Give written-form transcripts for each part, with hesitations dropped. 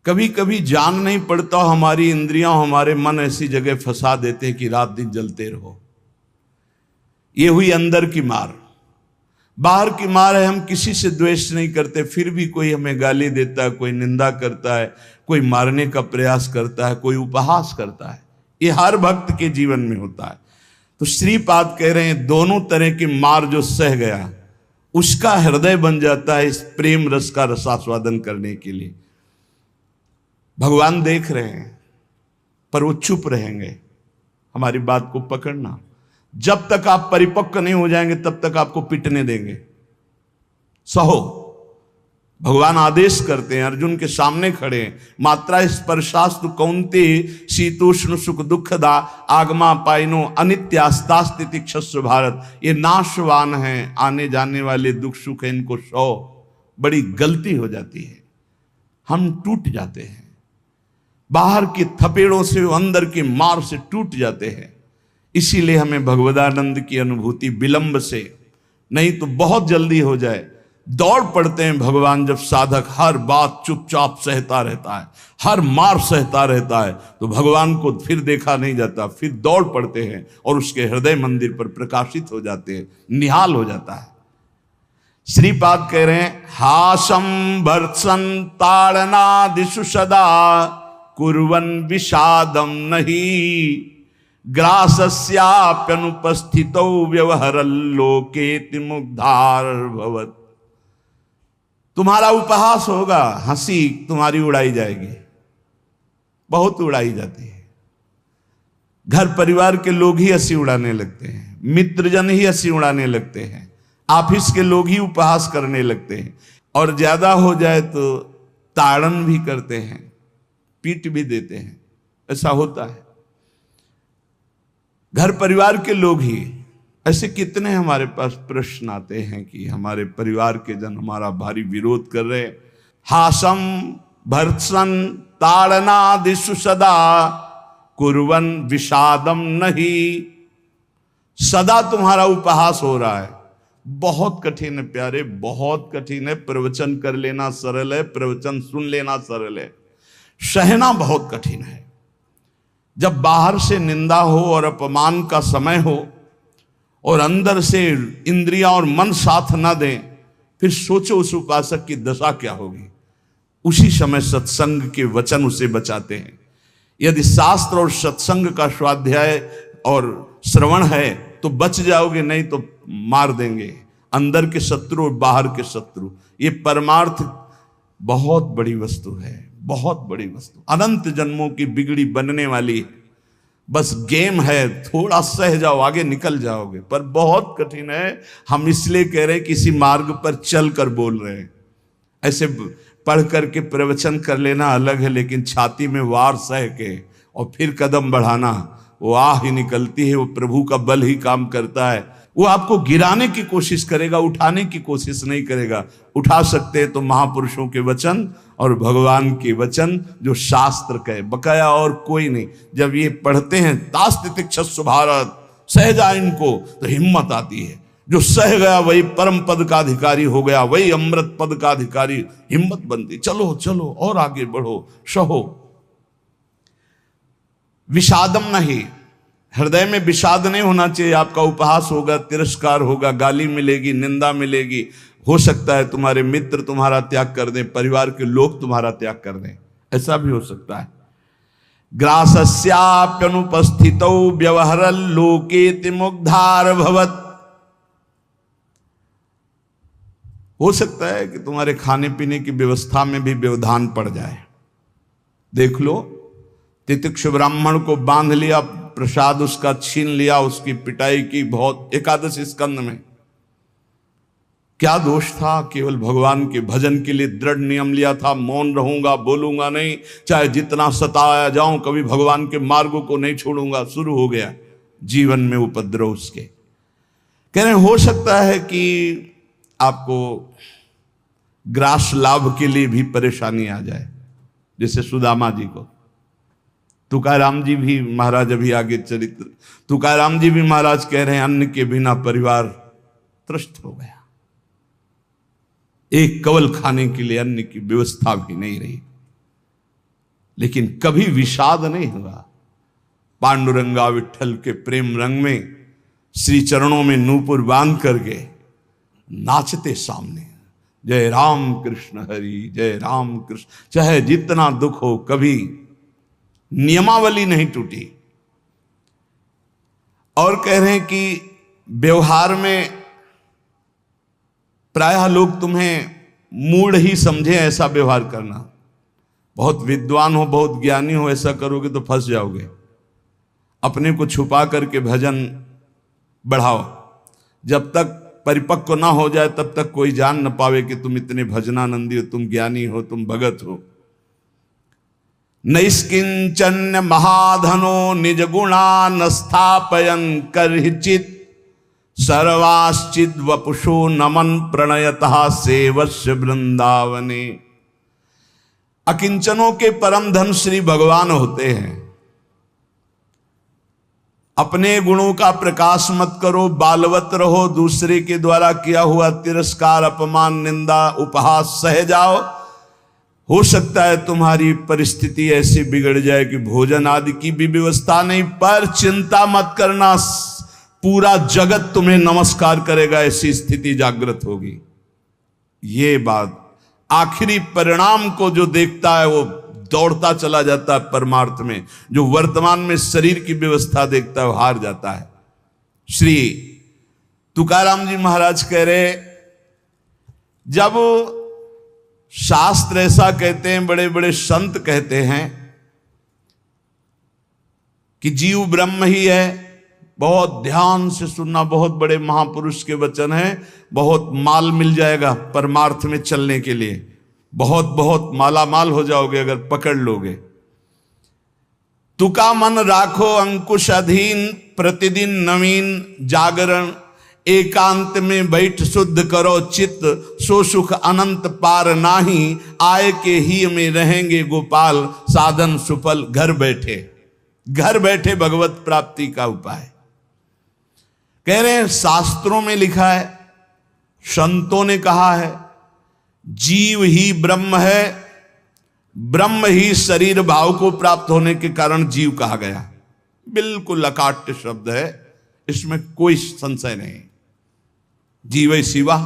कभी कभी जान नहीं पड़ता, हमारी इंद्रियां हमारे मन ऐसी जगह फंसा देते हैं कि रात दिन जलते रहो। ये हुई अंदर की मार। बाहर की मार है, हम किसी से द्वेष नहीं करते, फिर भी कोई हमें गाली देता है, कोई निंदा करता है, कोई मारने का प्रयास करता है, कोई उपहास करता है। ये हर भक्त के जीवन में होता है। तो श्रीपाद कह रहे हैं दोनों तरह की मार जो सह गया उसका हृदय बन जाता है इस प्रेम रस का रसास्वादन करने के लिए। भगवान देख रहे हैं पर वो चुप रहेंगे। हमारी बात को पकड़ना, जब तक आप परिपक्व नहीं हो जाएंगे तब तक आपको पिटने देंगे। सहो। भगवान आदेश करते हैं, अर्जुन के सामने खड़े हैं, मात्रा स्पर्शास्तु कौन्ते शीतोष्ण सुख दुखदा आगमा पाइनो अनित्यास्तास्तिति क्षस्व भारत। ये नाशवान हैं, आने जाने वाले दुख सुख है, इनको सो। बड़ी गलती हो जाती है, हम टूट जाते हैं, बाहर के थपेड़ों से अंदर की मार से टूट जाते हैं। इसीलिए हमें भगवदानंद की अनुभूति विलंब से नहीं तो बहुत जल्दी हो जाए। दौड़ पड़ते हैं भगवान जब साधक हर बात चुपचाप सहता रहता है, हर मार सहता रहता है, तो भगवान को फिर देखा नहीं जाता, फिर दौड़ पड़ते हैं और उसके हृदय मंदिर पर प्रकाशित हो जाते हैं, निहाल हो जाता है। श्रीपाद कह रहे हैं हासम भर्त्सन ताड़नादिषु सदा कुर्वन् विषादम नहीं ग्रासस्याप्यनुपस्थितौ व्यवहरल्लोकेति मुग्धार भवत्। तुम्हारा उपहास होगा, हंसी तुम्हारी उड़ाई जाएगी, बहुत उड़ाई जाती है। घर परिवार के लोग ही हंसी उड़ाने लगते हैं, मित्रजन ही हंसी उड़ाने लगते हैं, ऑफिस के लोग ही उपहास करने लगते हैं, और ज्यादा हो जाए तो ताड़न भी करते हैं, पीट भी देते हैं। ऐसा होता है, घर परिवार के लोग ही। ऐसे कितने हमारे पास प्रश्न आते हैं कि हमारे परिवार के जन हमारा भारी विरोध कर रहे हैं। हासम भर्त्सन ताड़नादिषु सदा कुर्वन् विषादम नहीं। सदा तुम्हारा उपहास हो रहा है, बहुत कठिन है प्यारे, बहुत कठिन है। प्रवचन कर लेना सरल है, प्रवचन सुन लेना सरल है, सहना बहुत कठिन है। जब बाहर से निंदा हो और अपमान का समय हो और अंदर से इंद्रियां और मन साथ ना दें, फिर सोचो उस उपासक की दशा क्या होगी। उसी समय सत्संग के वचन उसे बचाते हैं। यदि शास्त्र और सत्संग का स्वाध्याय और श्रवण है तो बच जाओगे, नहीं तो मार देंगे अंदर के शत्रु और बाहर के शत्रु। ये परमार्थ बहुत बड़ी वस्तु है, बहुत बड़ी वस्तु, अनंत जन्मों की बिगड़ी बनने वाली। बस गेम है, थोड़ा सह जाओ आगे निकल जाओगे, पर बहुत कठिन है। हम इसलिए कह रहे हैं किसी मार्ग पर चल कर बोल रहे हैं। ऐसे पढ़ करके प्रवचन कर लेना अलग है, लेकिन छाती में वार सह के और फिर कदम बढ़ाना, वो आह ही निकलती है, वो प्रभु का बल ही काम करता है। वो आपको गिराने की कोशिश करेगा, उठाने की कोशिश नहीं करेगा। उठा सकते हैं तो महापुरुषों के वचन और भगवान के वचन जो शास्त्र कहे, बकाया और कोई नहीं। जब ये पढ़ते हैं तास्तितिक्षस्व भारत, सह जा इनको, तो हिम्मत आती है। जो सह गया वही परम पद का अधिकारी हो गया, वही अमृत पद का अधिकारी। हिम्मत बनती, चलो चलो और आगे बढ़ो, सहो। विषादम नहीं, हृदय में विषाद नहीं होना चाहिए। आपका उपहास होगा, तिरस्कार होगा, गाली मिलेगी, निंदा मिलेगी। हो सकता है तुम्हारे मित्र तुम्हारा त्याग कर दें, परिवार के लोग तुम्हारा त्याग कर दें, ऐसा भी हो सकता है। ग्रासस्याप्यनुपस्थितौ व्यवहरल्लोकेति मुग्धार भवत्। हो सकता है कि तुम्हारे खाने पीने की व्यवस्था में भी व्यवधान पड़ जाए। देख लो, तितिक्षु ब्राह्मण को बांध लिया, प्रसाद उसका छीन लिया, उसकी पिटाई की बहुत। एकादश स्कंद में क्या दोष था? केवल भगवान के भजन के लिए दृढ़ नियम लिया था, मौन रहूंगा, बोलूंगा नहीं, चाहे जितना सताया जाऊं, कभी भगवान के मार्गों को नहीं छोड़ूंगा। शुरू हो गया जीवन में उपद्रव उसके। कह रहे हो सकता है कि आपको ग्रास लाभ के लिए भी परेशानी आ जाए, जैसे सुदामा जी को। तुकाराम जी भी महाराज, अभी आगे चरित्र, तुकाराम जी भी महाराज कह रहे हैं अन्न के बिना परिवार त्रस्त हो गया, एक कवल खाने के लिए अन्न की व्यवस्था भी नहीं रही। लेकिन कभी विषाद नहीं हुआ। पांडुरंगा विठल के प्रेम रंग में श्री चरणों में नूपुर बांध करके नाचते सामने, जय राम कृष्ण हरि, जय राम कृष्ण। चाहे जितना दुख हो, कभी नियमावली नहीं टूटी। और कह रहे हैं कि व्यवहार में प्रायः लोग तुम्हें मूढ़ ही समझे ऐसा व्यवहार करना। बहुत विद्वान हो, बहुत ज्ञानी हो, ऐसा करोगे तो फंस जाओगे। अपने को छुपा करके भजन बढ़ाओ। जब तक परिपक्व ना हो जाए तब तक कोई जान न पावे कि तुम इतने भजनानंदी हो, तुम ज्ञानी हो, तुम भगत हो। नैष्किंचन्य महाधनो निज गुणा न स्थापयन करहिचित सर्वाश्चिद वपुषो नमन प्रणयतः सेवस्य वृंदावने। अकिंचनों के परम धन श्री भगवान होते हैं। अपने गुणों का प्रकाश मत करो, बालवत रहो, दूसरे के द्वारा किया हुआ तिरस्कार, अपमान, निंदा, उपहास सह जाओ। हो सकता है तुम्हारी परिस्थिति ऐसी बिगड़ जाए कि भोजन आदि की भी व्यवस्था नहीं, पर चिंता मत करना, पूरा जगत तुम्हें नमस्कार करेगा, ऐसी स्थिति जागृत होगी। ये बात आखिरी परिणाम को जो देखता है वो दौड़ता चला जाता है परमार्थ में। जो वर्तमान में शरीर की व्यवस्था देखता है वो हार जाता है। श्री तुकाराम जी महाराज कह रहे, जब शास्त्र ऐसा कहते हैं, बड़े बड़े संत कहते हैं कि जीव ब्रह्म ही है, बहुत ध्यान से सुनना, बहुत बड़े महापुरुष के वचन हैं, बहुत माल मिल जाएगा परमार्थ में चलने के लिए, बहुत बहुत माला माल हो जाओगे अगर पकड़ लोगे। तुका मन राखो अंकुश अधीन, प्रतिदिन नवीन जागरण, एकांत में बैठ शुद्ध करो चित्त, सो सुख अनंत पार नाही, आय के ही में रहेंगे गोपाल, साधन सुफल घर बैठे। घर बैठे भगवत प्राप्ति का उपाय कह रहे हैं। शास्त्रों में लिखा है, संतों ने कहा है, जीव ही ब्रह्म है, ब्रह्म ही शरीर भाव को प्राप्त होने के कारण जीव कहा गया। बिल्कुल अकाट्य शब्द है, इसमें कोई संशय नहीं। जीव शिवा,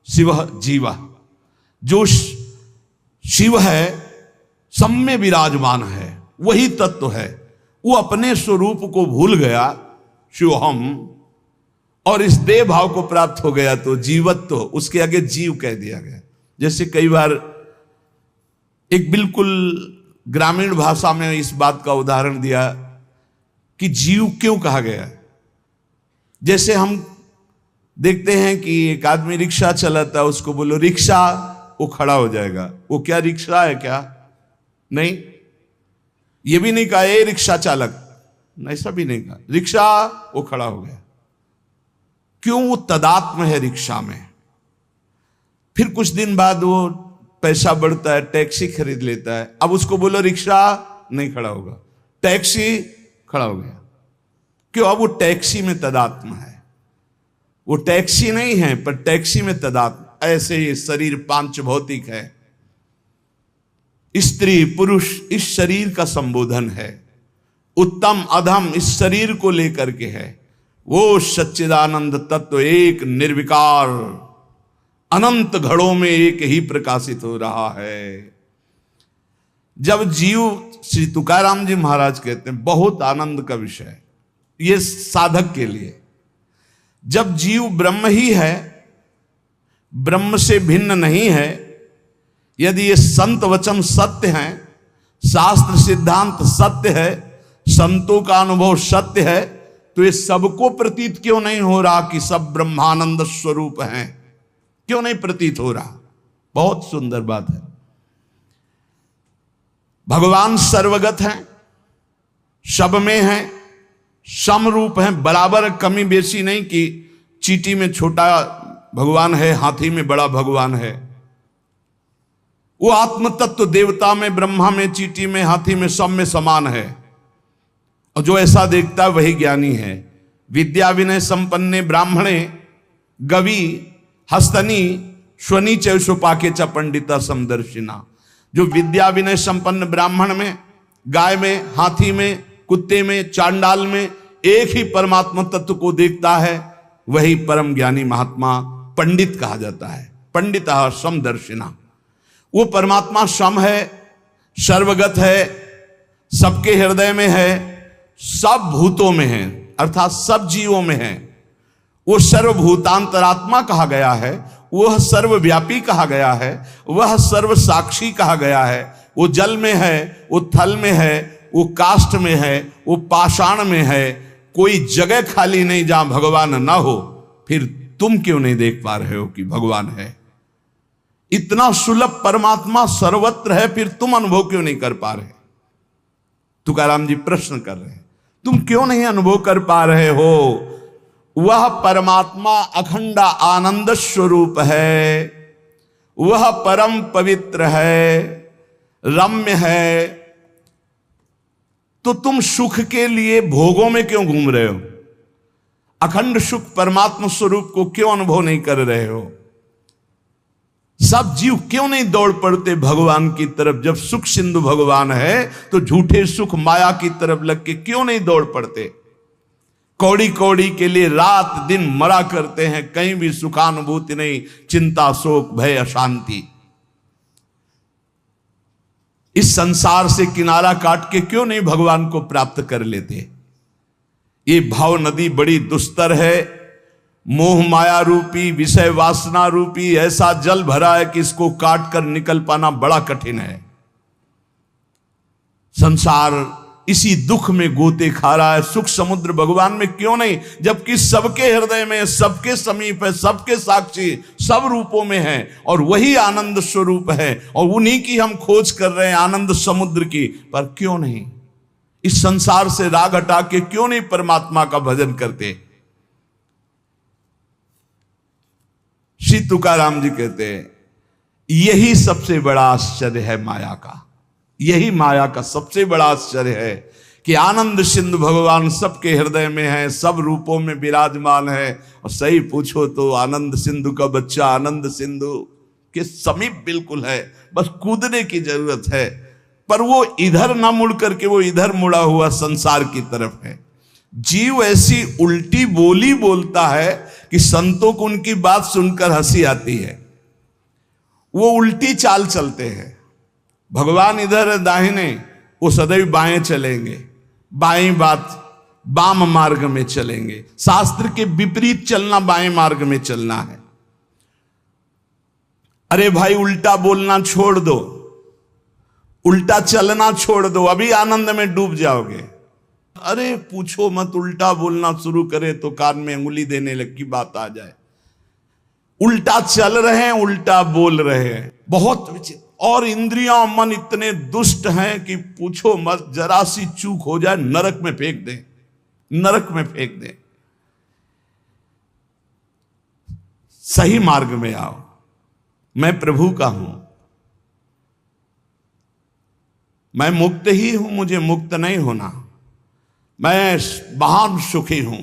शिव जीवा। जो शिव है सब में विराजमान है, वही तत्व है। वो अपने स्वरूप को भूल गया, शिवहम, और इस देह भाव को प्राप्त हो गया तो जीवत्व, उसके आगे जीव कह दिया गया। जैसे कई बार एक बिल्कुल ग्रामीण भाषा में इस बात का उदाहरण दिया कि जीव क्यों कहा गया। जैसे हम देखते हैं कि एक आदमी रिक्शा चलाता है, उसको बोलो रिक्शा, वो खड़ा हो जाएगा। वो क्या रिक्शा है क्या? नहीं। ये भी नहीं कहा ए रिक्शा चालक, ऐसा भी नहीं कहा, रिक्शा, वो खड़ा हो गया। क्यों? वो तदात्म है रिक्शा में। फिर कुछ दिन बाद वो पैसा बढ़ता है, टैक्सी खरीद लेता है, अब उसको बोलो रिक्शा, नहीं खड़ा होगा, टैक्सी, खड़ा हो गया। क्यों? अब वो टैक्सी में तदात्म है। वो टैक्सी नहीं है पर टैक्सी में तदात्म। ऐसे ही शरीर पांच भौतिक है, स्त्री पुरुष इस शरीर का संबोधन है, उत्तम अधम इस शरीर को लेकर के है। वो सच्चिदानंद तत्व एक निर्विकार अनंत घड़ों में एक ही प्रकाशित हो रहा है। जब जीव, श्री तुकाराम जी महाराज कहते हैं, बहुत आनंद का विषय ये साधक के लिए, जब जीव ब्रह्म ही है, ब्रह्म से भिन्न नहीं है, यदि ये संत वचन सत्य हैं, शास्त्र सिद्धांत सत्य है, संतों का अनुभव सत्य है, तो ये सबको प्रतीत क्यों नहीं हो रहा कि सब ब्रह्मानंद स्वरूप हैं? क्यों नहीं प्रतीत हो रहा? बहुत सुंदर बात है। भगवान सर्वगत हैं, सब में हैं, समरूप हैं, बराबर कमी बेसी नहीं कि चींटी में छोटा भगवान है, हाथी में बड़ा भगवान है। वो आत्म तत्व देवता में, ब्रह्मा में, चींटी में, हाथी में, सब में समान है। और जो ऐसा देखता है वही ज्ञानी है। विद्या विनय संपन्ने ब्राह्मणे गवि हस्तनी स्वनी चौपाके च पंडिता समदर्शिना। जो विद्या विनय संपन्न ब्राह्मण में, गाय में, हाथी में, कुत्ते में, चांडाल में एक ही परमात्मा तत्व को देखता है, वही परम ज्ञानी महात्मा पंडित कहा जाता है। पंडितः समदर्शिना, वो परमात्मा सम है, सर्वगत है, सबके हृदय में है, सब भूतों में है, अर्थात सब जीवों में है। वो सर्वभूतांतरात्मा कहा गया है, वह सर्वव्यापी कहा गया है, वह सर्व साक्षी कहा गया है। वो जल में है, वो थल में है, वो काष्ठ में है, वो पाषाण में है। कोई जगह खाली नहीं जहां भगवान ना हो। फिर तुम क्यों नहीं देख पा रहे हो कि भगवान है? इतना सुलभ परमात्मा सर्वत्र है, फिर तुम अनुभव क्यों नहीं कर पा रहे? तुकाराम जी प्रश्न कर रहे हैं, तुम क्यों नहीं अनुभव कर पा रहे हो? वह परमात्मा अखंड आनंद स्वरूप है, वह परम पवित्र है, रम्य है। तो तुम सुख के लिए भोगों में क्यों घूम रहे हो? अखंड सुख परमात्मा स्वरूप को क्यों अनुभव नहीं कर रहे हो? सब जीव क्यों नहीं दौड़ पड़ते भगवान की तरफ? जब सुख सिंधु भगवान है तो झूठे सुख माया की तरफ लग के क्यों नहीं दौड़ पड़ते? कौड़ी कौड़ी के लिए रात दिन मरा करते हैं, कहीं भी सुखानुभूति नहीं, चिंता शोक भय अशांति। इस संसार से किनारा काट के क्यों नहीं भगवान को प्राप्त कर लेते? ये भाव नदी बड़ी दुस्तर है, मोह माया रूपी, विषय वासना रूपी ऐसा जल भरा है कि इसको काट कर निकल पाना बड़ा कठिन है। संसार इसी दुख में गोते खा रहा है। सुख समुद्र भगवान में क्यों नहीं, जबकि सबके हृदय में, सबके समीप है, सबके साक्षी, सब रूपों में है, और वही आनंद स्वरूप है, और उन्हीं की हम खोज कर रहे हैं, आनंद समुद्र की। पर क्यों नहीं इस संसार से राग हटा के क्यों नहीं परमात्मा का भजन करते? श्री तुकाराम जी कहते हैं, यही सबसे बड़ा आश्चर्य है माया का। यही माया का सबसे बड़ा आश्चर्य है कि आनंद सिंधु भगवान सबके हृदय में है, सब रूपों में विराजमान है। और सही पूछो तो आनंद सिंधु का बच्चा आनंद सिंधु के समीप बिल्कुल है, बस कूदने की जरूरत है। पर वो इधर ना मुड़ करके वो इधर मुड़ा हुआ संसार की तरफ है। जीव ऐसी उल्टी बोली बोलता है कि संतों को उनकी बात सुनकर हंसी आती है। वो उल्टी चाल चलते हैं। भगवान इधर दाहिने, वो सदैव बाएं चलेंगे, बाएं बात वाम मार्ग में चलेंगे। शास्त्र के विपरीत चलना बाएं मार्ग में चलना है। अरे भाई उल्टा बोलना छोड़ दो, उल्टा चलना छोड़ दो, अभी आनंद में डूब जाओगे। अरे पूछो मत, उल्टा बोलना शुरू करे तो कान में अंगुली देने लग की बात आ जाए। उल्टा चल रहे हैं, उल्टा बोल रहे हैं, बहुत विचित्र। और इंद्रियां मन इतने दुष्ट हैं कि पूछो मत, जरा सी चूक हो जाए नरक में फेंक दे, नरक में फेंक दे। सही मार्ग में आओ। मैं प्रभु का हूं, मैं मुक्त ही हूं, मुझे मुक्त नहीं होना। मैं महान सुखी हूं।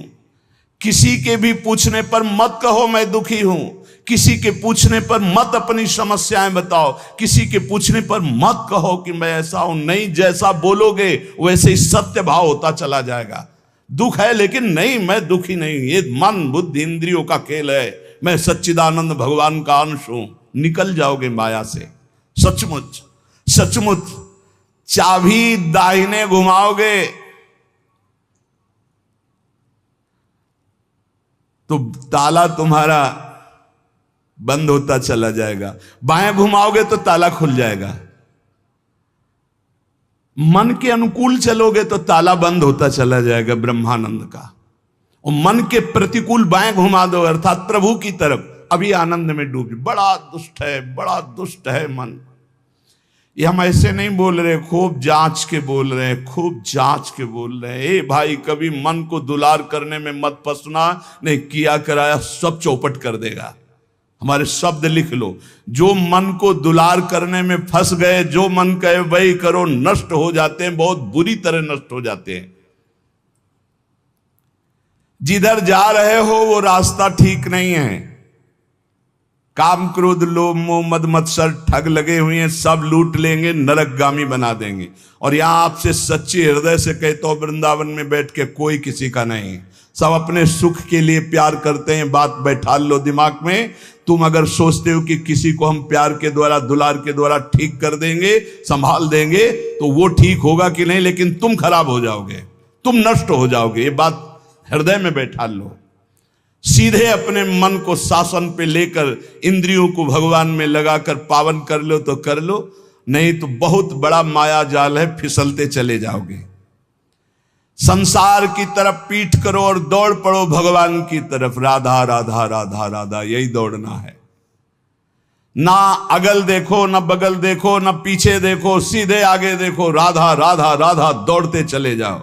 किसी के भी पूछने पर मत कहो मैं दुखी हूं। किसी के पूछने पर मत अपनी समस्याएं बताओ। किसी के पूछने पर मत कहो कि मैं ऐसा हूं। नहीं, जैसा बोलोगे वैसे ही सत्य भाव होता चला जाएगा। दुख है लेकिन नहीं, मैं दुखी नहीं, ये मन बुद्धि इंद्रियों का खेल है, मैं सच्चिदानंद भगवान का अंश हूं। निकल जाओगे माया से। सचमुच सचमुच चाबी दाहिने घुमाओगे तो ताला तुम्हारा बंद होता चला जाएगा, बाएं घुमाओगे तो ताला खुल जाएगा। मन के अनुकूल चलोगे तो ताला बंद होता चला जाएगा ब्रह्मानंद का। और मन के प्रतिकूल बाएं घुमा दो, अर्थात प्रभु की तरफ, अभी आनंद में डूब। बड़ा दुष्ट है, बड़ा दुष्ट है मन। ये हम ऐसे नहीं बोल रहे, खूब जांच के बोल रहे हैं, खूब जांच के बोल रहे हैं। ए भाई, कभी मन को दुलार करने में मत फंसना, नहीं किया कराया सब चौपट कर देगा। हमारे शब्द लिख लो, जो मन को दुलार करने में फंस गए, जो मन कहे वही करो, नष्ट हो जाते हैं, बहुत बुरी तरह नष्ट हो जाते हैं। जिधर जा रहे हो वो रास्ता ठीक नहीं है। काम क्रोध लोभ मोह मद मत्सर ठग लगे हुए हैं, सब लूट लेंगे, नरकगामी बना देंगे। और यहां आपसे सच्चे हृदय से कहता हूं, वृंदावन में बैठ के कोई किसी का नहीं, सब अपने सुख के लिए प्यार करते हैं। बात बैठा लो दिमाग में, तुम अगर सोचते हो कि किसी को हम प्यार के द्वारा दुलार के द्वारा ठीक कर देंगे, संभाल देंगे, तो वो ठीक होगा कि नहीं, लेकिन तुम खराब हो जाओगे, तुम नष्ट हो जाओगे। ये बात हृदय में बैठा लो। सीधे अपने मन को शासन पे लेकर इंद्रियों को भगवान में लगाकर पावन कर लो तो कर लो, नहीं तो बहुत बड़ा माया जाल है, फिसलते चले जाओगे। संसार की तरफ पीठ करो और दौड़ पड़ो भगवान की तरफ। राधा राधा राधा राधा, यही दौड़ना है। ना अगल देखो, ना बगल देखो, ना पीछे देखो, सीधे आगे देखो, राधा राधा राधा, दौड़ते चले जाओ।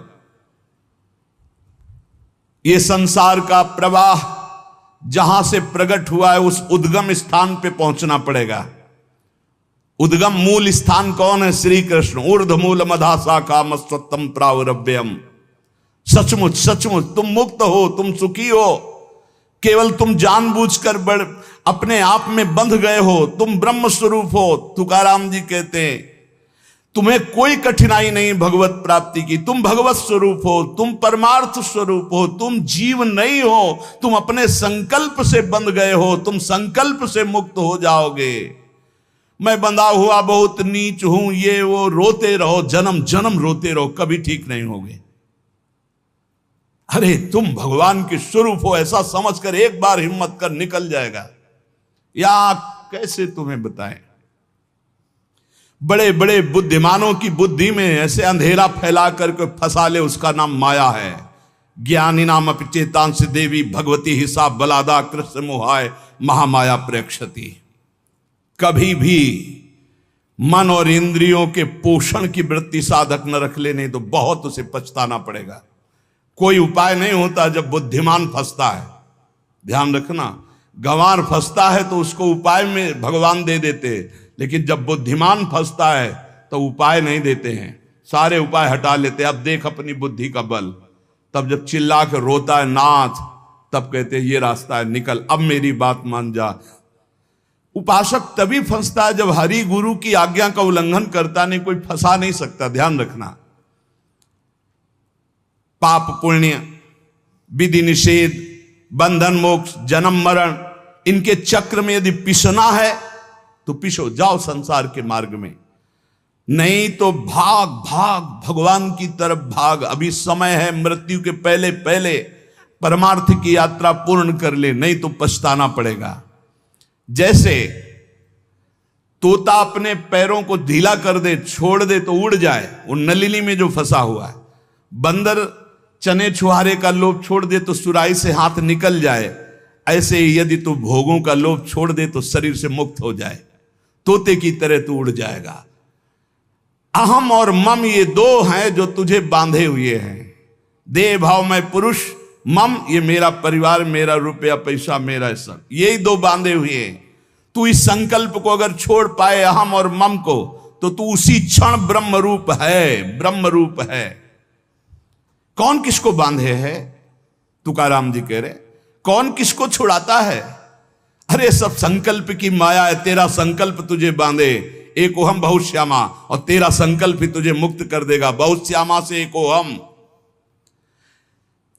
ये संसार का प्रवाह जहां से प्रकट हुआ है, उस उद्गम स्थान पे पहुंचना पड़ेगा। उद्गम मूल स्थान कौन है? श्री कृष्ण। ऊर्ध मूल मधा शाखा मस्वत्तम प्रावरभ्यम। सचमुच सचमुच तुम मुक्त हो, तुम सुखी हो। केवल तुम जानबूझकर अपने आप में बंध गए हो। तुम ब्रह्म स्वरूप हो। तुकाराम जी कहते हैं तुम्हें कोई कठिनाई नहीं भगवत प्राप्ति की। तुम भगवत स्वरूप हो, तुम परमार्थ स्वरूप हो, तुम जीव नहीं हो, तुम अपने संकल्प से बंध गए हो, तुम संकल्प से मुक्त हो जाओगे। मैं बंधा हुआ बहुत नीच हूं, ये वो, रोते रहो, जन्म जन्म रोते रहो, कभी ठीक नहीं होगे। अरे तुम भगवान के स्वरूप हो, ऐसा समझकर एक बार हिम्मत कर निकल जाएगा। या कैसे तुम्हें बताएं, बड़े बड़े बुद्धिमानों की बुद्धि में ऐसे अंधेरा फैला करके फंसा ले, उसका नाम माया है। ज्ञानी नाम अपचेतांश देवी भगवती हिसाब बलादा कृष्ण मोहाय महामाया प्रेक्षति। कभी भी मन और इंद्रियों के पोषण की वृत्ति साधक न रख ले, नहीं तो बहुत उसे पछताना पड़ेगा। कोई उपाय नहीं होता जब बुद्धिमान फंसता है। ध्यान रखना, गंवार फंसता है तो उसको उपाय में भगवान दे देते, लेकिन जब बुद्धिमान फंसता है तो उपाय नहीं देते हैं, सारे उपाय हटा लेते। अब देख अपनी बुद्धि का बल। तब जब चिल्ला के रोता है नाथ, तब कहते ये रास्ता है, निकल, अब मेरी बात मान जा। उपासक तभी फंसता है जब हरि गुरु की आज्ञा का उल्लंघन करता, नहीं कोई फंसा नहीं सकता। ध्यान रखना, पाप पुण्य, विधि निषेध, बंधन मोक्ष, जन्म मरण, इनके चक्र में यदि पिसना है तो पिसो, जाओ संसार के मार्ग में। नहीं तो भाग भाग भगवान की तरफ भाग। अभी समय है, मृत्यु के पहले पहले परमार्थ की यात्रा पूर्ण कर ले, नहीं तो पछताना पड़ेगा। जैसे तोता अपने पैरों को ढीला कर दे, छोड़ दे तो उड़ जाए, वो नलिनी में जो फंसा हुआ है। बंदर चने छुहारे का लोभ छोड़ दे तो सुराही से हाथ निकल जाए, ऐसे ही यदि तू भोगों का लोभ छोड़ दे तो शरीर से मुक्त हो जाए, तोते की तरह तू उड़ जाएगा। अहम और मम ये दो हैं जो तुझे बांधे हुए हैं। देह भाव में पुरुष, मम ये मेरा परिवार, मेरा रुपया पैसा, मेरा सब, यही दो बांधे हुए हैं। तू इस संकल्प को अगर छोड़ पाए, अहम और मम को, तो तू उसी क्षण ब्रह्म रूप है, ब्रह्म रूप है। कौन किसको बांधे है? तुकाराम जी कह रहे, कौन किसको छुड़ाता है? अरे सब संकल्प की माया है। तेरा संकल्प तुझे बांधे, एक ओहम बहुत श्यामा, और तेरा संकल्प ही तुझे मुक्त कर देगा। बहुत श्यामा से एक ओहम।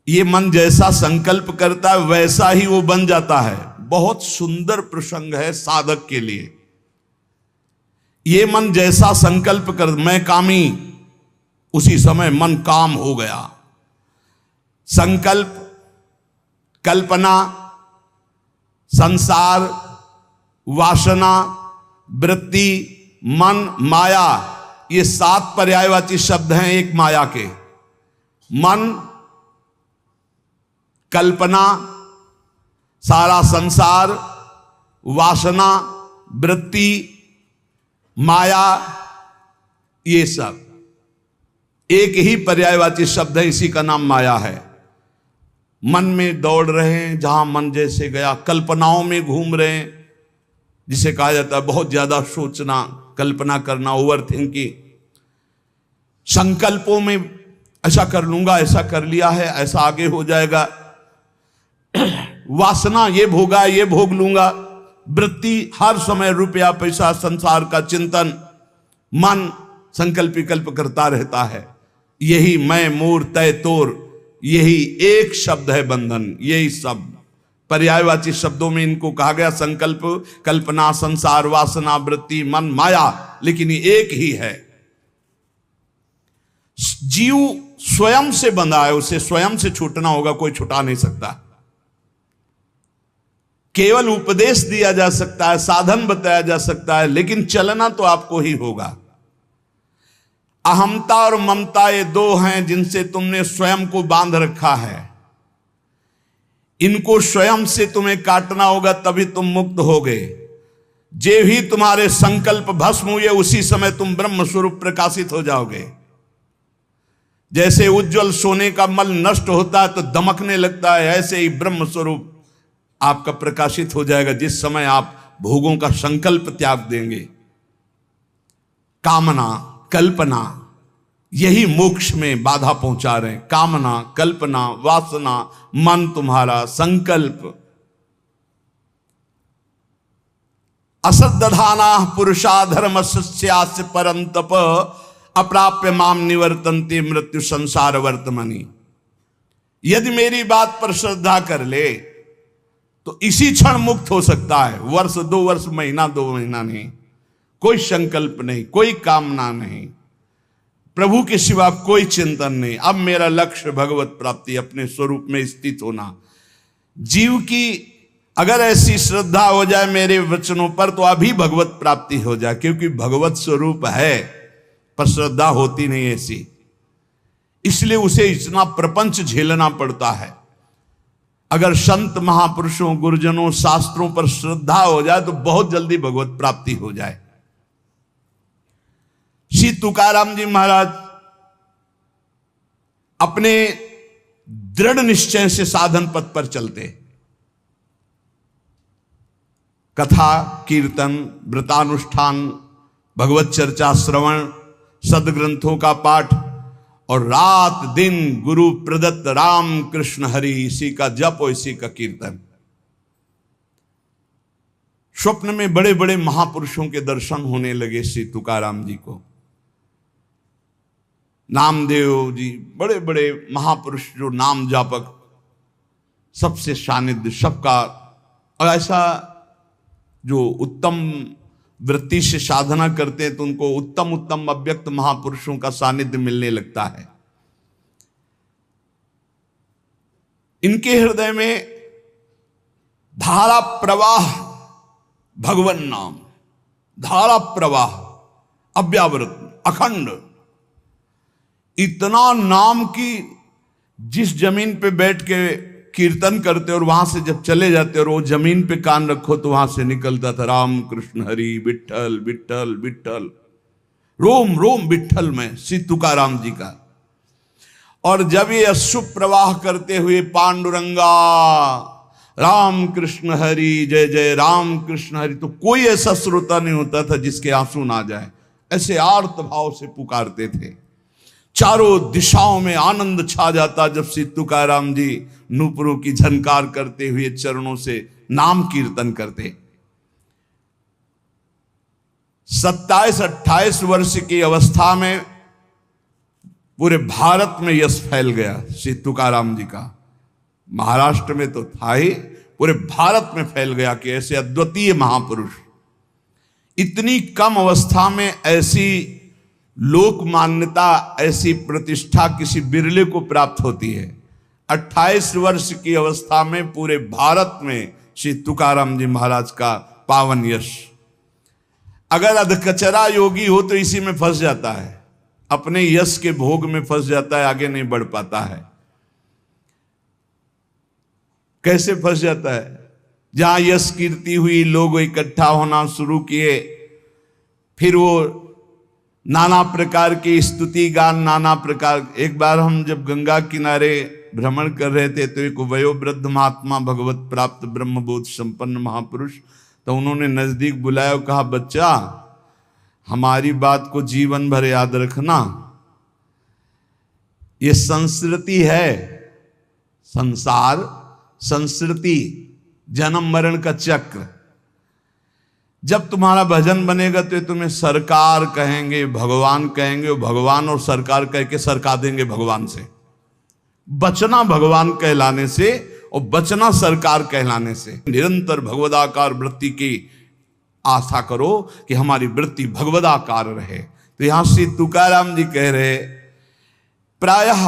ये मन जैसा संकल्प करता है वैसा ही वो बन जाता है। बहुत सुंदर प्रसंग है साधक के लिए। ये मन जैसा संकल्प कर, मैं कामी, उसी समय मन काम हो गया। संकल्प, कल्पना, संसार, वासना, वृत्ति, मन, माया, ये 7 पर्यायवाची शब्द हैं एक माया के। मन, कल्पना, सारा संसार, वासना, वृत्ति, माया, ये सब एक ही पर्यायवाची शब्द है, इसी का नाम माया है। मन में दौड़ रहे हैं, जहां मन जैसे गया। कल्पनाओं में घूम रहे हैं, जिसे कहा जाता है बहुत ज्यादा सोचना, कल्पना करना, ओवर थिंकिंग। संकल्पों में ऐसा कर लूंगा, ऐसा कर लिया है, ऐसा आगे हो जाएगा। वासना, ये भोगा, ये भोग लूंगा, वृत्ति हर समय रुपया पैसा संसार का चिंतन, मन संकल्प विकल्प करता रहता है। यही मैं मोर तय तोर, यही एक शब्द है बंधन। यही शब्द पर्यायवाची शब्दों में इनको कहा गया, संकल्प, कल्पना, संसार, वासना, वृत्ति, मन, माया, लेकिन ये एक ही है। जीव स्वयं से बंधा है, उसे स्वयं से छूटना होगा, कोई छुटा नहीं सकता। केवल उपदेश दिया जा सकता है, साधन बताया जा सकता है, लेकिन चलना तो आपको ही होगा। अहमता और ममता ये दो हैं जिनसे तुमने स्वयं को बांध रखा है। इनको स्वयं से तुम्हें काटना होगा, तभी तुम मुक्त होगे। जे भी तुम्हारे संकल्प भस्म हुए, उसी समय तुम ब्रह्म स्वरूप प्रकाशित हो जाओगे। जैसे उज्जवल सोने का मल नष्ट होता है तो दमकने लगता है, ऐसे ही ब्रह्म स्वरूप आपका प्रकाशित हो जाएगा जिस समय आप भोगों का संकल्प त्याग देंगे। कामना, कल्पना, यही मोक्ष में बाधा पहुंचा रहे हैं। कामना, कल्पना, वासना, मन तुम्हारा, संकल्प। असद्दधाना पुरुषा धर्म सस्यास्य परंतप, अप्राप्य माम निवर्तन्ते मृत्यु संसार वर्तमनि। यदि मेरी बात पर श्रद्धा कर ले तो इसी क्षण मुक्त हो सकता है। वर्ष, 2 वर्ष, महीना, 2 महीना नहीं, कोई संकल्प नहीं, कोई कामना नहीं, प्रभु के सिवा कोई चिंतन नहीं। अब मेरा लक्ष्य भगवत प्राप्ति, अपने स्वरूप में स्थित होना। जीव की अगर ऐसी श्रद्धा हो जाए मेरे वचनों पर तो अभी भगवत प्राप्ति हो जाए, क्योंकि भगवत स्वरूप है पर श्रद्धा होती नहीं ऐसी, इसलिए उसे इतना प्रपंच झेलना पड़ता है। अगर संत महापुरुषों, गुरुजनों, शास्त्रों पर श्रद्धा हो जाए तो बहुत जल्दी भगवत प्राप्ति हो जाए। श्री तुकाराम जी महाराज अपने दृढ़ निश्चय से साधन पथ पर चलते। कथा, कीर्तन, व्रतानुष्ठान, भगवत चर्चा, श्रवण, सदग्रंथों का पाठ और रात दिन गुरु प्रदत्त राम कृष्ण हरि, इसी का जप और इसी का कीर्तन। स्वप्न में बड़े बड़े महापुरुषों के दर्शन होने लगे श्री तुकाराम जी को। नामदेव जी, बड़े बड़े महापुरुष जो नाम जापक, सबसे सानिध्य, सबका, और ऐसा जो उत्तम वृत्ति से साधना करते हैं तो उनको उत्तम उत्तम अव्यक्त महापुरुषों का सानिध्य मिलने लगता है। इनके हृदय में धारा प्रवाह, भगवन नाम, धारा प्रवाह, अव्यावृत, अखंड, इतना नाम की जिस जमीन पे बैठ के कीर्तन करते और वहां से जब चले जाते और वो जमीन पे कान रखो तो वहां से निकलता था राम कृष्ण हरि, विठल विठल विठल, रोम रोम विठल में श्री तुकाराम जी का। और जब ये अशुभ प्रवाह करते हुए पांडुरंगा राम कृष्ण हरि, जय जय राम कृष्ण हरि, तो कोई ऐसा श्रोता नहीं होता था जिसके आंसू ना जाए। ऐसे आर्त भाव से पुकारते थे। चारों दिशाओं में आनंद छा जाता जब श्री तुकाराम जी नूपुरों की झनकार करते हुए चरणों से नाम कीर्तन करते। 27-28 वर्ष की अवस्था में पूरे भारत में यश फैल गया श्री तुकाराम जी का। महाराष्ट्र में तो था ही, पूरे भारत में फैल गया कि ऐसे अद्वितीय महापुरुष। इतनी कम अवस्था में ऐसी लोक मान्यता, ऐसी प्रतिष्ठा किसी बिरले को प्राप्त होती है। 28 वर्ष की अवस्था में पूरे भारत में श्री तुकाराम जी महाराज का पावन यश। अगर अधकचरा योगी हो तो इसी में फंस जाता है, अपने यश के भोग में फंस जाता है, आगे नहीं बढ़ पाता है। कैसे फंस जाता है? जहां यश कीर्ति हुई, लोग इकट्ठा होना शुरू किए, फिर वो नाना प्रकार की स्तुति गान, नाना प्रकार। एक बार हम जब गंगा किनारे भ्रमण कर रहे थे तो एक वयोवृद्ध महात्मा, भगवत प्राप्त ब्रह्मबोध संपन्न महापुरुष, तो उन्होंने नजदीक बुलाया और कहा, बच्चा हमारी बात को जीवन भर याद रखना, ये संस्कृति है, संसार संस्कृति, जन्म मरण का चक्र। जब तुम्हारा भजन बनेगा तो तुम्हें सरकार कहेंगे, भगवान कहेंगे, और भगवान और सरकार कह के सरका देंगे भगवान से। बचना भगवान कहलाने से और बचना सरकार कहलाने से। निरंतर भगवदाकार वृत्ति की आशा करो कि हमारी वृत्ति भगवदाकार रहे। तो यहां श्री तुकाराम जी कह रहे, प्रायः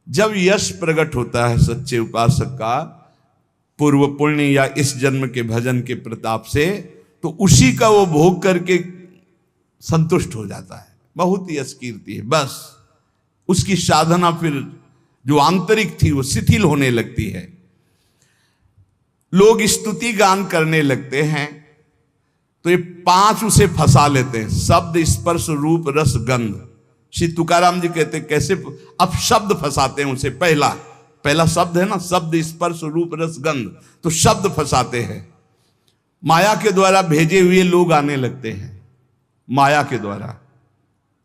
जब यश प्रकट होता है सच्चे उपासक का पूर्व पुण्य या इस जन्म के भजन के प्रताप से, तो उसी का वो भोग करके संतुष्ट हो जाता है। बहुत ही यश कीर्ति है, बस उसकी साधना फिर जो आंतरिक थी वो शिथिल होने लगती है। लोग स्तुति गान करने लगते हैं तो ये 5 उसे फंसा लेते हैं, शब्द, स्पर्श, रूप, रस, गंध। श्री तुकाराम जी कहते हैं कैसे अब शब्द फंसाते हैं उसे। पहला शब्द है ना, शब्द, स्पर्श, रूप, रस, गंध, तो शब्द फंसाते हैं। माया के द्वारा भेजे हुए लोग आने लगते हैं, माया के द्वारा।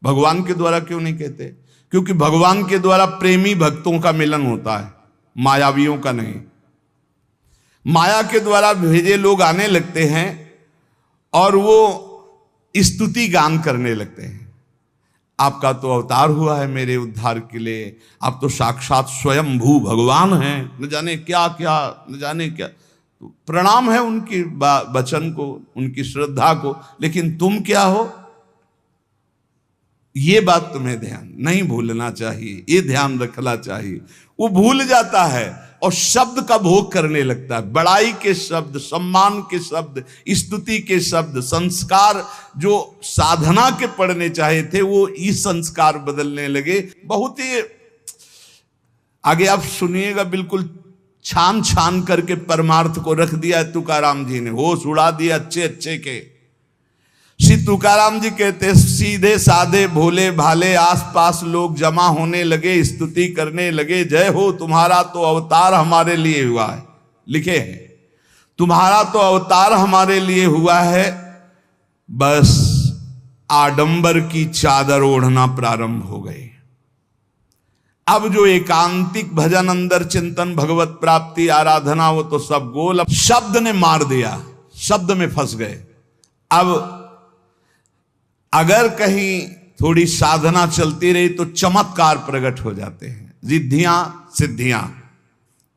भगवान के द्वारा क्यों नहीं कहते? क्योंकि भगवान के द्वारा प्रेमी भक्तों का मिलन होता है, मायावियों का नहीं। माया के द्वारा भेजे लोग आने लगते हैं और वो स्तुति गान करने लगते हैं। आपका तो अवतार हुआ है मेरे उद्धार के लिए, आप तो साक्षात स्वयंभू भगवान हैं, न जाने क्या क्या, न जाने क्या। तो प्रणाम है उनकी वचन को, उनकी श्रद्धा को, लेकिन तुम क्या हो, ये बात तुम्हें ध्यान नहीं भूलना चाहिए, ये ध्यान रखना चाहिए। वो भूल जाता है और शब्द का भोग करने लगता है। बड़ाई के शब्द, सम्मान के शब्द, स्तुति के शब्द, संस्कार जो साधना के पढ़ने चाहे थे वो इस संस्कार बदलने लगे। बहुत ही आगे आप सुनिएगा, बिल्कुल छान छान करके परमार्थ को रख दिया तुकाराम जी ने, होश उड़ा दिया अच्छे अच्छे के। श्री तुकाराम जी कहते सीधे साधे भोले भाले आसपास लोग जमा होने लगे, स्तुति करने लगे। जय हो, तुम्हारा तो अवतार हमारे लिए हुआ है, लिखे हैं, तुम्हारा तो अवतार हमारे लिए हुआ है। बस आडंबर की चादर ओढ़ना प्रारंभ हो गई। अब जो एकांतिक भजन, अंदर चिंतन, भगवत प्राप्ति, आराधना, वो तो सब गोल। अब शब्द ने मार दिया, शब्द में फंस गए। अब अगर कहीं थोड़ी साधना चलती रही तो चमत्कार प्रकट हो जाते हैं, रिद्धियां, सिद्धियां।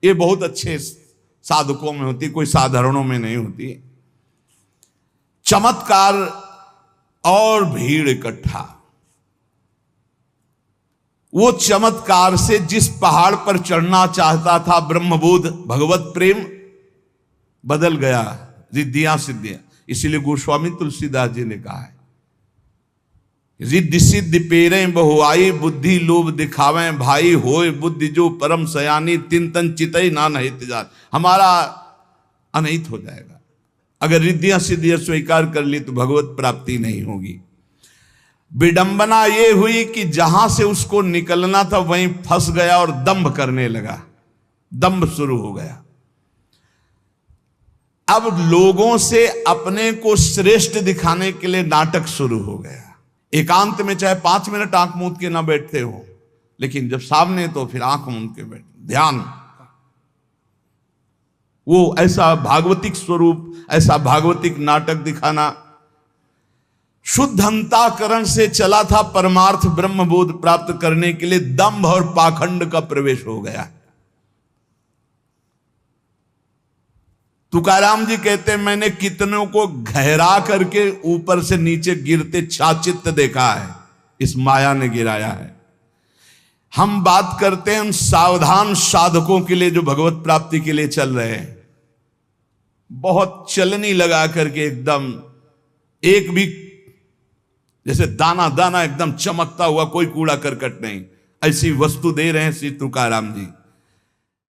ये बहुत अच्छे साधकों में होती, कोई साधारणों में नहीं होती। चमत्कार और भीड़ इकट्ठा। वो चमत्कार से जिस पहाड़ पर चढ़ना चाहता था ब्रह्मबोध, भगवत प्रेम, बदल गया रिद्धियां सिद्धियां। इसीलिए गोस्वामी तुलसीदास जी ने कहा है, रिद्धि सिद्धि पेरे बहुआई, बुद्धि लोभ दिखावें भाई, होए बुद्धि जो परम सयानी, तिन तन चितई ना नहित जात। हमारा अनहित हो जाएगा अगर रिद्धियां सिद्धियां स्वीकार कर ली तो भगवत प्राप्ति नहीं होगी। विडंबना ये हुई कि जहां से उसको निकलना था वहीं फंस गया और दंभ करने लगा, दंभ शुरू हो गया। अब लोगों से अपने को श्रेष्ठ दिखाने के लिए नाटक शुरू हो गया। एकांत में चाहे 5 मिनट आंख मूंद के ना बैठते हो, लेकिन जब सामने तो फिर आंख मूंद के बैठ, ध्यान। वो ऐसा भागवतिक स्वरूप, ऐसा भागवतिक नाटक दिखाना। शुद्ध अंतःकरण से चला था परमार्थ ब्रह्मबोध प्राप्त करने के लिए, दंभ और पाखंड का प्रवेश हो गया। तुकाराम जी कहते हैं, मैंने कितनों को गहरा करके ऊपर से नीचे गिरते छाचित्त देखा है, इस माया ने गिराया है। हम बात करते हैं उन सावधान साधकों के लिए जो भगवत प्राप्ति के लिए चल रहे हैं। बहुत चलनी लगा करके एकदम एक भी जैसे दाना दाना एकदम चमकता हुआ, कोई कूड़ा करकट नहीं, ऐसी वस्तु दे रहे हैं श्री तुकाराम जी।